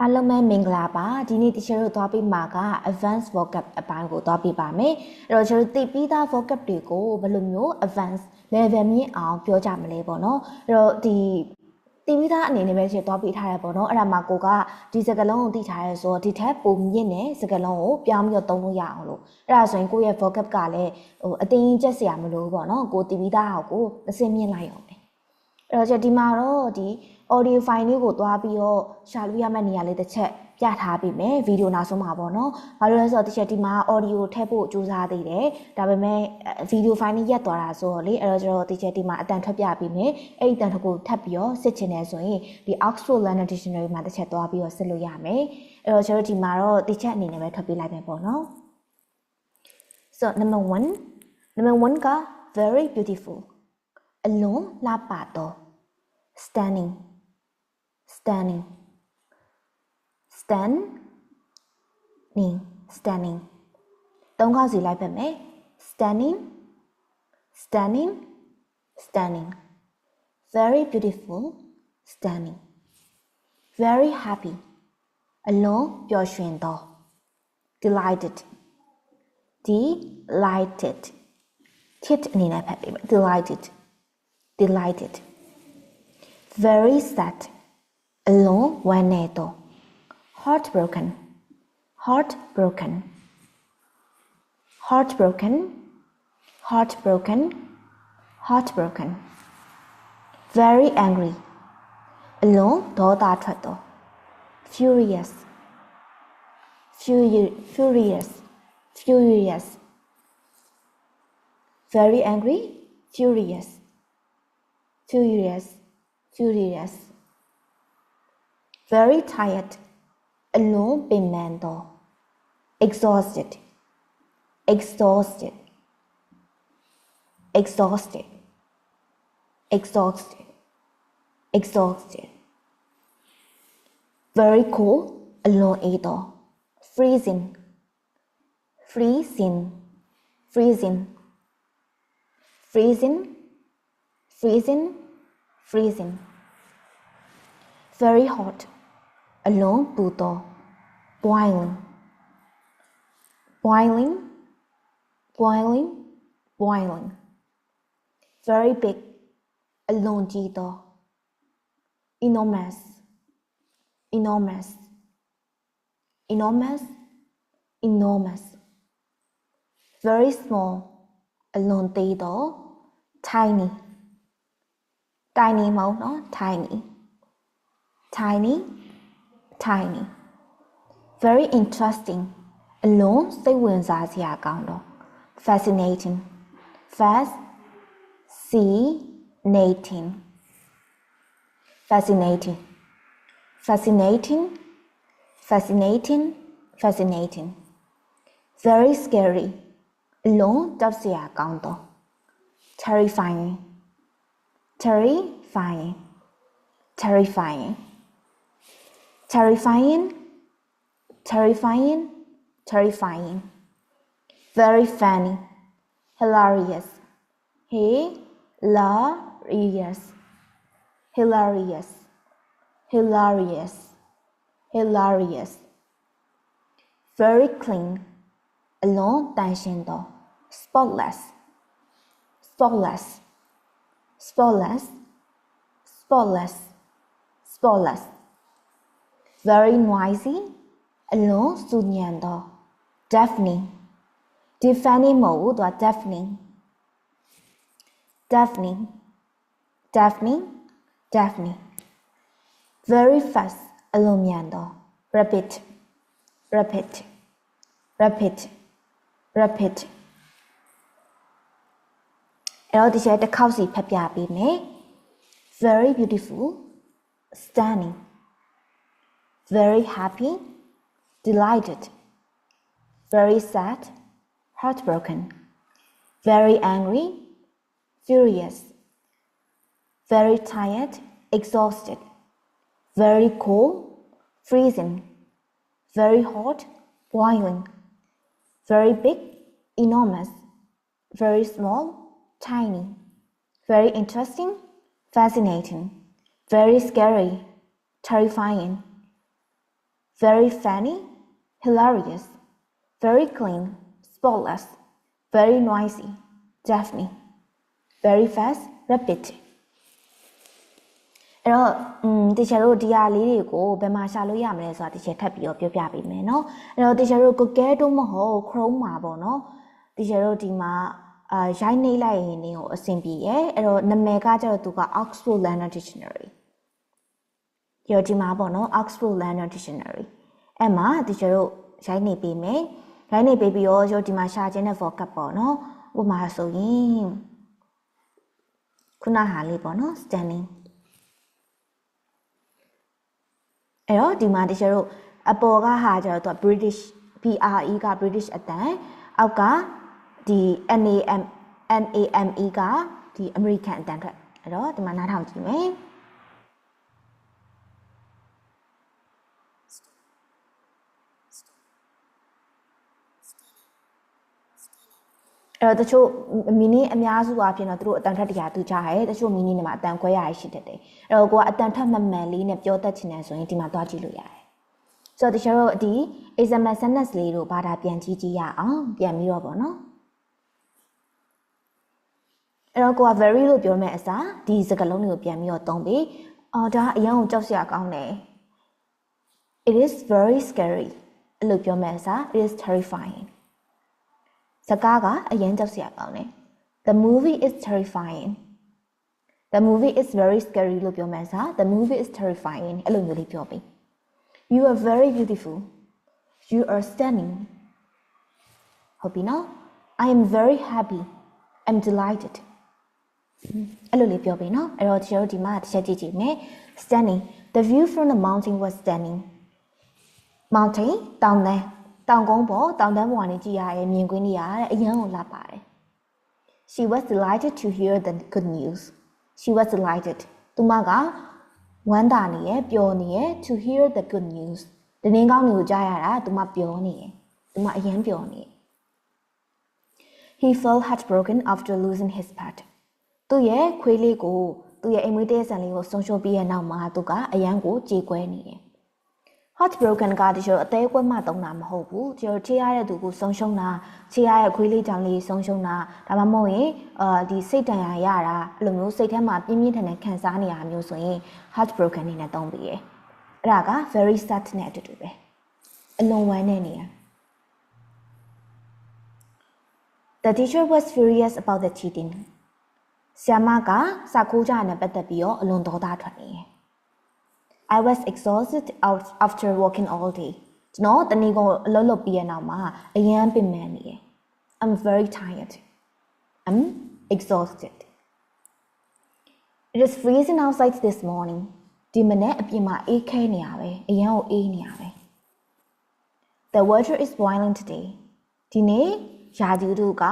အားလုံးပဲမင်္ဂလာပါဒီနေ့တချို့တို့သွားပြီးမှာက advanced vocab အပိုင်းကိုသွားပြီးပါမယ်အဲ့တော့ကျွန်တော်သိပြီးသား vocab တွေကိုဘယ်လိုမျိုး advanced level မြင့်အောင်ပြောကြမလဲပေါ့နော်အဲ့တော့ဒီသိပြီးသားအနေနဲ့ပဲကျွန်တော်သွားပြီးထားရပေါ့နော်အဲ့ဒါမှကိုကဒီစကားလုံးကိုသိထားရဲဆိုတော့ဒီထက်ပိုမြင့်တဲ့စကားလုံးကိုပြောင်းပြီးတော့သုံးလို့ရအောင်လို့အဲ့ဒါဆိုရင်ကိုယ့်ရဲ့ vocab ကလည်းအတင်းကျက်စရာမလိုပေါ့နော်ကိုသိပြီးသားကိုအစင်းမြင့်လိုက်အောင်ပဲအဲ့တော့ကျွန်တော်ဒီမှာတော့ဒီ audio file လေးကိုသွားပြီးတော့ရှာလို့ရမယ့်နေရာလေးတစ်ချက်ပြထားပြီးမယ်ဗီဒီယိုနောက်ဆုံးမှာပေါ့နော်။ဘာလို့လဲဆိုတော့တစ်ချက်ဒီမှာ audio ထည့်ဖို့ကြိုးစားသေးတယ်။ဒါပေမဲ့ဗီဒီယို file လေးရက်သွားတာဆိုတော့လေအဲ့တော့ကျွန်တော်တစ်ချက်ဒီမှာအတန်ထွက်ပြပြီးမယ်။အဲ့ဒီအတန်ကိုထပ်ပြီးတော့စစ်ချင်တယ်ဆိုရင်ဒီ Oxford Learner Dictionary မှာတစ်ချက်သွားပြီးတော့စစ်လို့ရမယ်။အဲ့တော့ကျွန်တော်ဒီမှာတော့တစ်ချက်အနေနဲ့ပဲထွက်ပြလိုက်မယ်ပေါ့နော်။ So number 1က very beautiful အလွန်လှပတော့ stunning stunning သုံးခေါက်စီလိုက်ပါမယ် stunning very beautiful stunning very happy အလွန်ပျော်ရွှင်သော delighted ဖြစ်အနေနဲ့ဖတ်ပေးမယ် delighted very sad အလွန်ဝမ်းနည်းသော heartbroken very angry အလွန်ဒေါသထွက်သော furious very angry furious very tired အလွန်ပင်ပန်းသော exhausted very cold အလွန်အေးသော freezing very hot အလွန်ပူသော boiling very big အလွန်ကြီးသော enormous very small အလွန်သေးသော tiny မဟုတ်နော် tiny very interesting အလွန်စိတ်ဝင်စားစရာကောင်းသော fascinating very scary အလွန်ကြောက်စရာကောင်းသော terrifying very funny hilarious very clean အလွန်တန်ရှင်းသော spotless very noisy အလွန်ဆူညံသော deafening မဟုတ်ဘူးသူက deafening very fast အလွန်မြန်သော rapid အဲ့တော့ဒီချက်တစ်ခေါက်စီဖတ်ပြပေးမယ် very beautiful stunning very happy delighted very sad heartbroken very angry furious very tired exhausted very cold freezing very hot boiling very big enormous very small tiny very interesting fascinating very scary terrifying very funny, hilarious, very clean, spotless, very noisy, Daphne, very fast, rapid. အဲ့တော့တီချာတို့ဒီဟာလေးတွေကိုဘယ်မှာရှာလို့ရမလဲဆိုတာတီချာထပ်ပြီးတော့ပြောပြပေးမယ်เนาะအဲ့တော့တီချာတို့ Google တို့မဟုတ် Chrome မှာပေါ့เนาะတီချာတို့ဒီမှာရိုက်နှိပ်လိုက်ရင်ကိုအဆင်ပြေရဲ့အဲ့တော့နာမည်ကကျတော့သူက Oxford Learner Dictionary ရောဒီမှာပေါ့เนาะ Oxford Learner Dictionary အဲ့မှာတီချာတို့ရိုက်နှိပ်ပေးမယ်ရိုက်နှိပ်ပေးပြီးတော့ရောဒီမှာရှာခြင်းတဲ့ vocab ပေါ့เนาะဥပမာဆိုရင်ခုနဟာလေးပေါ့เนาะ standingအဲ့တော့ဒီမှာတချို့တို့အပေါ်ကဟာကျတော့သူက British BRE က British အတန်အောက်ကဒီ NAME ကဒီ American အတန်ထွက်အဲ့တော့ဒီမှာနားထောင်ကြည့်မယ်အဲ့တော့တချို့မီနီအများစုအဖြစ်တော့သူတို့အတန်ထက်တရားသူကြားရဲတချို့မီနီတွေမှာအတန်ခွဲရရှိတတ်တယ်အဲ့တော့ကိုကအတန်ထက်မှန်မှန်လေးနဲ့ပြောတတ်ချင်တယ်ဆိုရင်ဒီမှာသွားကြည့်လို့ရတယ်ဆိုတော့တချို့တို့ဒီ example sentence လေးတို့ဘာသာပြန်ကြည့်ကြည့်ရအောင်ပြန်ပြီးတော့ပေါ့နော်အဲ့တော့ကိုက very လို့ပြောမယ်အစားဒီစကားလုံးတွေကိုပြန်ပြီးတော့သုံးပြီးအော်ဒါအရင်ကကြောက်စရာကောင်းတယ် it is very scary အဲ့လိုပြောမယ်အစား it is terrifyingစကားကအရင်ကြောက်စရာကောင်းတယ် The movie is terrifying The movie is very scary လို့ပြောမယ်စား The movie is terrifying အဲ့လိုမျိုးလေးပြောပြီး You are very beautiful You are stunning ဟုတ်ပြီနော် I am very happy I'm delighted အဲ့လိုလေးပြောပြီးနော်အဲ့တော့ကျွန်တော်ဒီမှာတစ်ချက်ကြည့်ကြည့်မယ် Stunning The view from the mountain was stunning Mountain တောင်တန်းတောင်ကုန်းပေါ်တောင်တန်းပေါ်ကနေကြည့်ရရဲ့မြင်ကွင်းကြီးရတဲ့အရန်ကိုလှပါတယ် She was delighted to hear the good news She was delighted သူမကဝမ်းသာနေရဲ့ပျော်နေရဲ့ to hear the good news တင်းကောင်းတွေကိုကြားရတာသူမပျော်နေရဲ့သူမအရန်ပျော်နေရဲ့ He felt heartbroken after losing his pet သူရဲ့ခွေးလေးကိုသူရဲ့အိမ်မွေးတဲဆန်လေးကိုဆုံးရှုံးပြီးရဲ့နောက်မှာသူကအရန်ကိုကြေကွဲနေရဲ့Heartbroken ကတချို့အသေးကွက်မှသုံးတာမဟုတ်ဘူးကျတော့ချေရတဲ့သူကိုဆုံးရှုံးတာချေရရဲ့ခွေးလေးကြောင်လေးဆုံးရှုံးတာဒါမှမဟုတ်ရင်ဒီစိတ်တန်ရာရတာအဲ့လိုမျိုးစိတ်ထဲမှာပြင်းပြင်းထန်ထန်ခံစားနေရမျိုးဆိုရင် heartbroken နေနဲ့သုံးပြီးရယ်အဲ့ဒါက very sad နဲ့အတူတူပဲအလွန်ဝမ်းနည်းနေရ The teacher was furious about the cheating ဆရာမကစာခိုးကြနဲ့ပတ်သက်ပြီးတော့အလွန်ဒေါသထွက်နေတယ်I was exhausted after working all day. ကျွန်တော်တနေ့ကအလုပ်လုပ်ပြီးရနောက်မှာအရန်ပင်ပန်းနေတယ် I'm very tired. I'm exhausted. It is freezing outside this morning. ဒီမနေ့အပြင်မှာအေးခဲနေရပဲအရန်ကိုအေးနေရပဲ The weather is boiling today. ဒီနေ့ရာသီဥတုက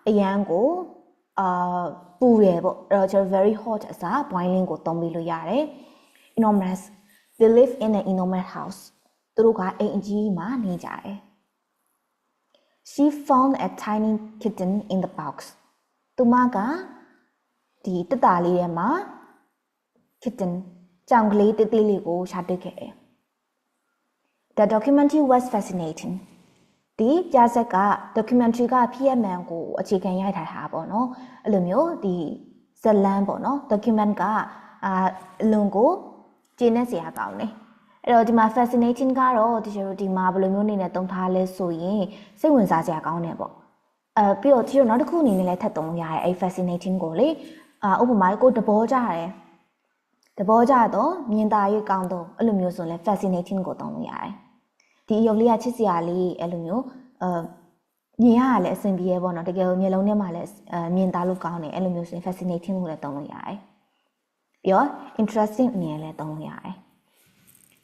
အရန်ကိုပူတယ်ပေါ့အဲ့တော့ကျွန်တော် very hot အစား boiling ကိုသုံးပြီးလို့ရတယ် Enormous They live in an enormous house သူတို့ကအိမ်အကြီးမှာနေကြတယ် She found a tiny kitten in the box သူမကဒီတက်တာလေးထဲမှာ kitten ကြောင်ကလေးတေးသေးလေးကိုရှာတွေ့ခဲ့တယ် The documentary was fascinating ဒီပြဇက်က documentary ကဖြစ်ရမှန်ကိုအခြေခံရိုက်ထားတာပေါ့နော်အဲ့လိုမျိုးဒီဇလန်းပေါ့နော် document ကအလွန်ကိုကျင်းနေစရာကောင်းတယ်အဲ့တော့ဒီမှာ fascinating ကတော့တချို့ဒီမှာဘယ်လိုမျိုးနေနဲ့တုံးထားလဲဆိုရင်စိတ်ဝင်စားစရာကောင်းတယ်ပေါ့ပြီးတော့တချို့နောက်တစ်ခုအနေနဲ့လည်းထပ်သုံးလို့ရတယ်အဲ့ fascinating ကိုလေဥပမာကိုတဘောကြတယ်တဘောကြတော့မြင်သာရေးကောင်းတော့အဲ့လိုမျိုးဆိုရင်လည်း fascinating ကိုသုံးလို့ရတယ်ဒီရုပ်လေးကချစ်စရာလေးအဲ့လိုမျိုးမြင်ရတာလည်းအဆင်ပြေရပေါ့နော်တကယ်လို့မျက်လုံးထဲမှာလည်းမြင်သာလို့ကောင်းတယ်အဲ့လိုမျိုးဆိုရင် fascinating ကိုလည်းသုံးလို့ရတယ်ပြီးတော့ interesting အနေနဲ့လည်းသုံးလို့ရတယ်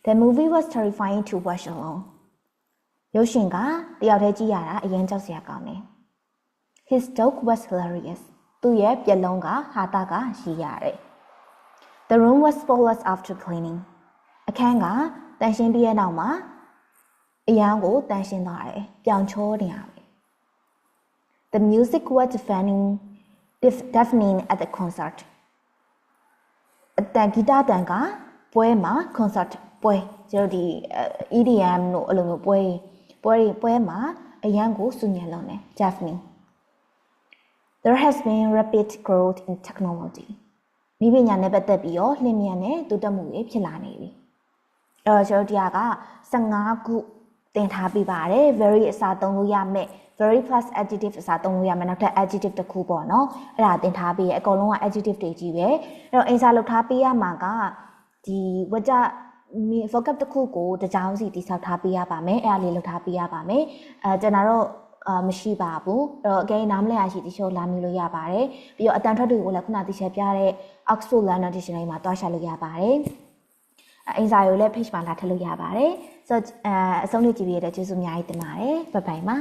The movie was terrifying to watch alone ရုပ်ရှင်ကတယောက်တည်းကြည့်ရတာအရင်ကြောက်စရာကောင်းတယ် His joke was hilarious သူ့ရဲ့ပြက်လုံးကဟာတာကရီးရတယ် The room was spotless after cleaning အခန်းကတန်ရှင်းပြီးတဲ့နောက်မှာအရန်ကိုတန်ရှင်းသွားတယ်ပြောင်ချောနေရမယ် The music was deafening at the concert အတန်ဂီတတန်ကပွဲမှာ concert ပွဲကျတို့ဒီ EDM တို့အဲ့လိုမျိုးပွဲမှာအရန်ကိုစုညံလုံးတယ် Daphne There has been rapid growth in technology မိပညာနဲ့ပတ်သက်ပြီးတော့လျင်မြန်တဲ့တိုးတက်မှုတွေဖြစ်လာနေပြီအဲ့တော့ကျတို့တရားက15ခုသင်ထားပြပါတယ် very အစားသုံးလို့ရမယ် very plus adjective အစားသုံးလို့ရမယ်နောက်ထပ် adjective တစ်ခုပေါ့နော်အဲ့ဒါသင်ထားပြီးရအကုန်လုံးက adjective တွေကြီးပဲအဲ့တော့အင်စာလောက်ထားပေးရမှာကဒီဝကြvocab တစ်ခုကိုတကြောင်စီတိဆောက်ထားပေးရပါမယ်အဲ့ဒါလေးလောက်ထားပေးရပါမယ်ကျွန်တော်တို့မရှိပါဘူးအဲ့တော့အကယ်နားမလည်ရရှိတိချို့လာမိလို့ရပါတယ်ပြီးတော့အတန်ထွက်တွေကိုလည်းခုနတိချက်ပြတဲ့ Oxford Learner Dictionary မှာတွားရှာလို့ရပါတယ်အင်စာကိုလည်း page မှာလာထည့်လို့ရပါတယ်ဆိုတော့အဆုံးလေးကြည့်ပြီးရတဲ့ကျေးဇူးအများကြီးတင်ပါတယ်ဘိုင်ဘိုင်ပါ